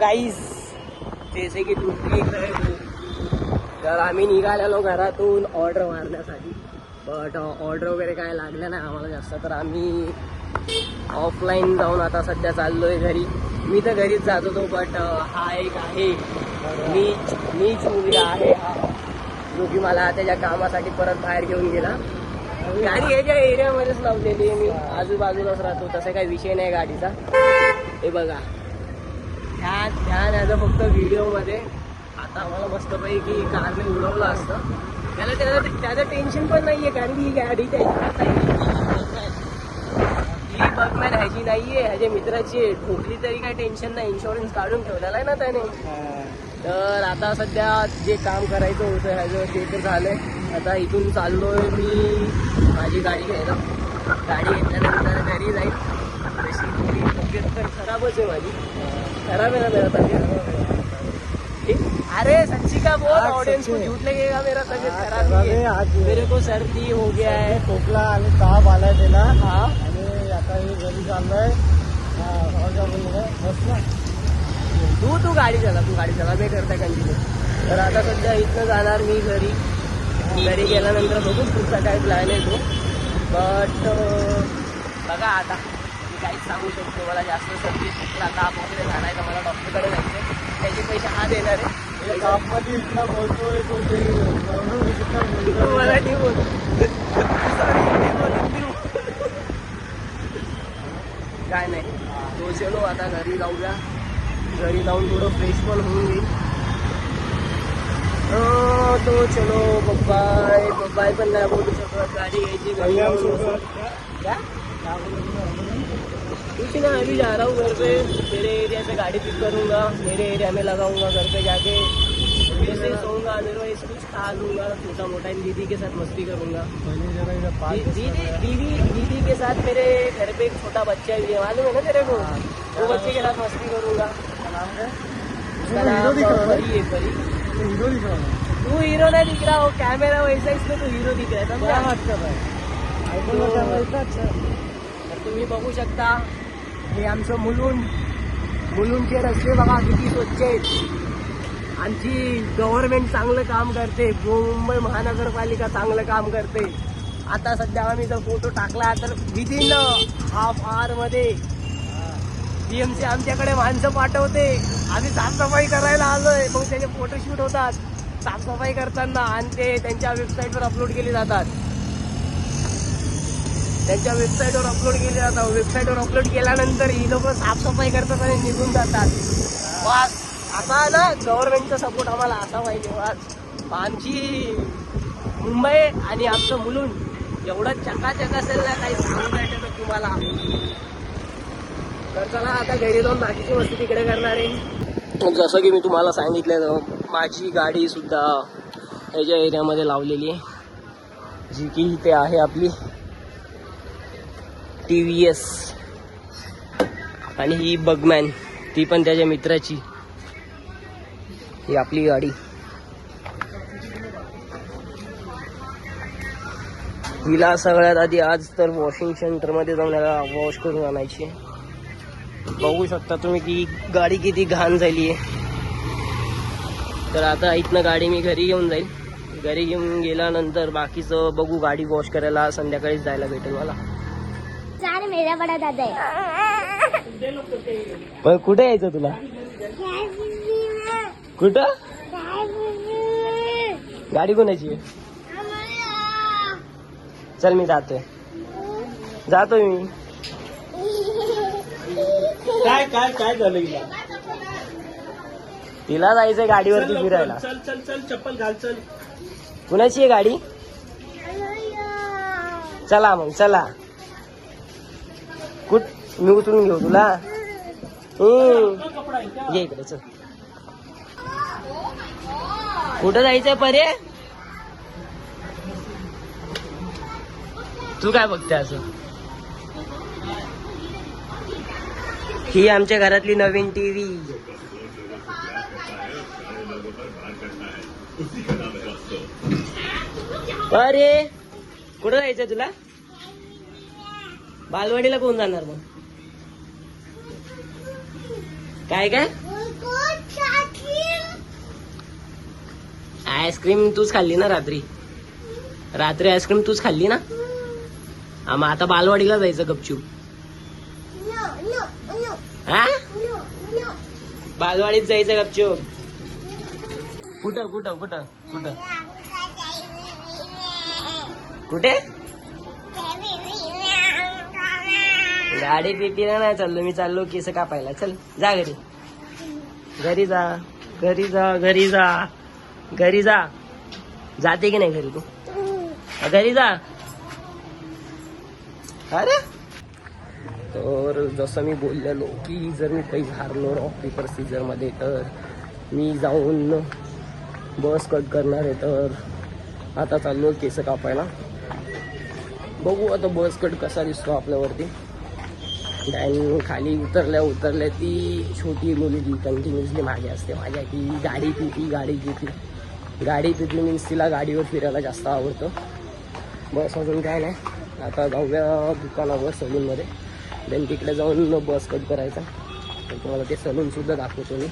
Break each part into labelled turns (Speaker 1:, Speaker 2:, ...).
Speaker 1: गाईस जैसे की तुम देख रहे हो, तर आम्ही निघालेलो घरातून ऑर्डर मारण्यासाठी. बट ऑर्डर वगैरे काय लागलं नाही आम्हाला जास्त, तर आम्ही ऑफलाईन जाऊन आता सध्या चाललोय घरी. मी तर घरीच जात होतो, बट हा एक आहे मीच मुलगा आहे हा, जो की मला त्याच्या कामासाठी परत बाहेर घेऊन गेला. गाडी याच्या एरियामध्येच लावलेली आहे, मी आजूबाजूलाच राहतो, तसा काही विषय नाही गाडीचा. हे बघा, ध्यान याचं फक्त व्हिडिओमध्ये. आता आम्हाला मस्तपैकी कारने उडवलं असतं, त्याचं टेन्शन पण नाहीये, कारण की ही गाडी ही बघमॅन ह्याची नाहीये, ह्याच्या मित्राची आहे. ठोकली तरी काही टेन्शन नाही, इन्शुरन्स काढून ठेवलेला आहे ना त्याने. तर आता सध्या जे काम करायचं होतं ह्याचं ते तर झालंय. आता इथून चाललोय मी माझी गाडी घ्यायला. गाडी घेतल्यानंतर घरी जाईल. तशी तब्येत तर खराबच आहे माझी, खराब है ना मेरा तबीयत. अरे सच्ची का बोल, ऑडियंस को झूठ लगेगा, मेरा तबीयत खराब है. मेरे को सर्दी हो गया है,
Speaker 2: खोकला आणि ताप आलाय त्याला.
Speaker 1: हा,
Speaker 2: आणि आता हे घरी चाललंय. बस ना,
Speaker 1: तू गाडी चला मी करता कंटिन्यू. तर आता सध्या इथनं जाणार मी घरी गेल्यानंतर बघू पुढचा काय प्लॅन आहे तो. बट बघा आता मी काहीच सांगू शकतो, मला जास्त सर्दी खोकला ताप वगैरे झालाय तर मला डॉक्टरकडे जायचं, त्याचे पैसे हा देणार आहे.
Speaker 2: तापमध्ये इतका बोलतोय तो,
Speaker 1: मला नाही बोल काय नाही. तो चलो आता घरी जाऊया, घरी जाऊन थोडं फ्रेश पण होऊन येईल. तो चलो बाय पण नाही बोलू शकत. गाड़ी घ्यायची घरी क्या कुछ ना, अभी जा रहा हूँ घर पे. मेरे एरिया से गाड़ी पिक करूँगा, मेरे एरिया में लगाऊंगा, घर पे जाके ऐसे सोऊंगा, अदरवाइज कुछ खा लूँगा छोटा मोटा. दीदी के साथ मस्ती करूँगा. दीदी के साथ मेरे घर पे एक छोटा बच्चा भी है, मालूम है ना तेरे को. वो बच्चे के साथ मस्ती करूँगा. तू हीरो नहीं दिख रहा हो, कैमरा वैसा इसमें तू हीरो दिख रहा है.
Speaker 2: क्या बात कर रहा
Speaker 1: तर तुम्ही बघू शकता हे आमचं मुलुंडचे रस्ते बघा किती स्वच्छ आहेत. आमची गव्हर्नमेंट चांगलं काम करते, मुंबई महानगरपालिका चांगलं काम करते. आता सध्या आम्ही जर फोटो टाकला तर विदिन हाफ आवर मध्ये BMC आमच्याकडे माणसं पाठवते. आम्ही साफसफाई करायला आलोय, मग त्याचे फोटोशूट होतात साफसफाई करताना, आणि ते त्यांच्या वेबसाईटवर अपलोड केले जातात. वेबसाईटवर अपलोड केल्यानंतर ही लोक साफसफाई करतात आणि निघून जातात. वास असा ना, गव्हर्नमेंटचा सपोर्ट आम्हाला असा पाहिजे. वास आमची मुंबई आणि आमचं मुलुंड एवढं चकाचक असेल ना, काही सांगू नाही शकत तुम्हाला. तर चला आता घरी जाऊन बाकीची वस्तू तिकडे करणार आहे. जसं की मी तुम्हाला सांगितलं, माझी गाडी सुद्धा ह्याच्या एरियामध्ये लावलेली आहे, जी की इथे आहे आपली TVS. आणि ही बगमॅन, ती पण त्याच्या मित्राची. ही आपली गाडी. हिला सगळ्यात आधी आज तर वॉशिंग सेंटरमध्ये जाऊन याला वॉश करून आणायची. बघू शकता तुम्ही की गाडी किती घाण झाली आहे. तर आता इथनं गाडी मी घरी घेऊन जाईल. घरी घेऊन गेल्यानंतर बाकीचं बघू. गाडी वॉश करायला संध्याकाळीच जायला भेटेल मला.
Speaker 3: मेरा बड़ा दादा है.
Speaker 1: पण कुठे यायचं तुला? कुठं? गाडी कोणाची आहे? चल मी जातोय मी.
Speaker 2: काय झालं हिला?
Speaker 1: तिला जायचंय गाडीवरती फिरायला.
Speaker 2: चल चप्पल घाल. चल,
Speaker 1: कुणाची आहे गाडी? चला मग चला. मी उतरून घेऊ तुला. ये इकडे चल. कुठं जायचंय परे? तू काय बघते असं? ही आमच्या घरातली नवीन TV. अरे कुठं जायचंय तुला? बालवाडीला कोण जाणार मग? काय आईस्क्रीम तूच खाल्ली ना रात्री रात्री आईस्क्रीम तूच खाल्ली ना हा मग आता बालवाडीला जायचं गपचूप हा बालवाडीत जायचं गपचूप कुठं कुठं कुठं कुठं कुठे गाडी पिटीला नाही चाललो मी चाललो केस कापायला चल जा घरी घरी जा घरी जा घरी जा घरी जा जाते की नाही घरी तू घरी जा अरे तर जसं मी बोललेलो की जर मी काही हारलो रॉक पेपर सीझर मध्ये तर मी जाऊन बस कट करणार आहे तर आता चाललो केस कापायला बघू आता बस कट कसा दिसतो आपल्यावरती आणि खाली उतरल्या ती छोटी मुलगी कंटिन्युअसली मागे असते माझ्या की गाडी पिटी मीन्स तिला गाडीवर फिरायला जास्त आवडतं बस अजून काय नाही आता जाऊया दुकानावर सलूनमध्ये देन तिकडे जाऊन बस कट करायचा तर तुम्हाला ते सलूनसुद्धा दाखवतो मी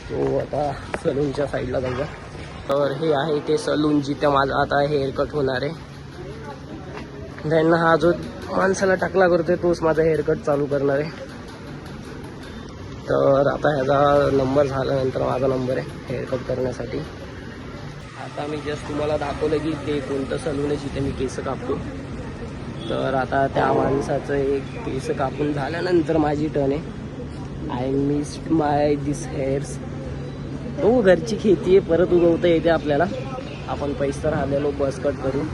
Speaker 1: तो आता सलूनच्या साईडला जाऊया तर हे आहे ते सलून जिथे माझा आता हेअर कट होणार आहे देन हा जो माणसाला टाकला करतोय तोच माझा हेअरकट चालू करणार आहे तर आता ह्याचा नंबर झाल्यानंतर माझा नंबर आहे हेअरकट करण्यासाठी आता मी जस्ट तुम्हाला दाखवलं की ते कोणतं सलून आहे जिथे मी केस कापतो तर आता त्या माणसाचं एक केस कापून झाल्यानंतर माझी टर्न आहे I missed my this hairs हो घरची खेती आहे परत उगवता येते आपल्याला आपण पैसे राहिलेलो बस कट करून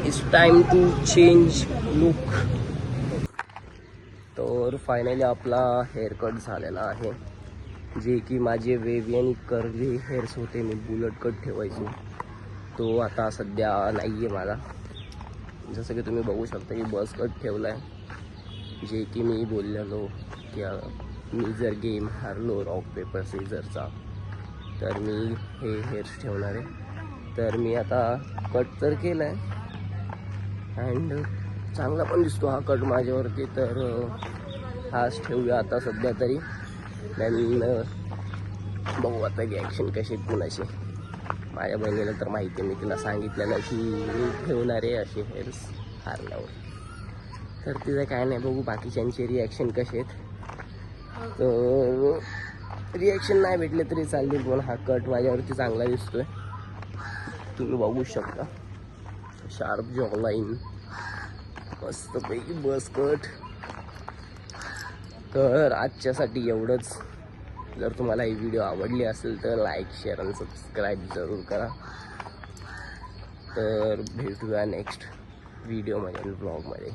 Speaker 1: it's time to change look तर फायनली आपला हेअरकट झालेला आहे जे की माझे वेवी आणि कर्ली हेअर्स होते मी बुलेट कट ठेवायचो तो आता सध्या नाही आहे माझा जसं की तुम्ही बघू शकता की बस कट ठेवला आहे जे की मी बोललेलो की मी जर गेम हारलो रॉक पेपर सीझरचा तर मी हे हेअर्स ठेवणार आहे तर मी आता कट तर केला आहे अँड चांगला पण दिसतो हा कट माझ्यावरती तर हाच ठेवूया आता सध्या तरी देन बघू आता रिॲक्शन कशी कुणाची माझ्या बहिणीला तर माहिती आहे मी तिला सांगितलेलं की मी ठेवणार आहे असे हेअर्स हारल्यावर तर तिचं काय नाही बघू बाकीच्यांचे रिॲक्शन कसे आहेत तर रिॲक्शन नाही भेटले तरी चालतील पण हा कट माझ्यावरती चांगला दिसतोय तुम्ही बघू शकता शार्प जॉ लाईन मस्तपैकी बस कट तर आजच्यासाठी एवढंच जर तुम्हाला ही व्हिडिओ आवडली असेल तर लाईक शेअर आणि सबस्क्राईब जरूर करा तर भेटूया नेक्स्ट व्हिडिओमध्ये ब्लॉगमध्ये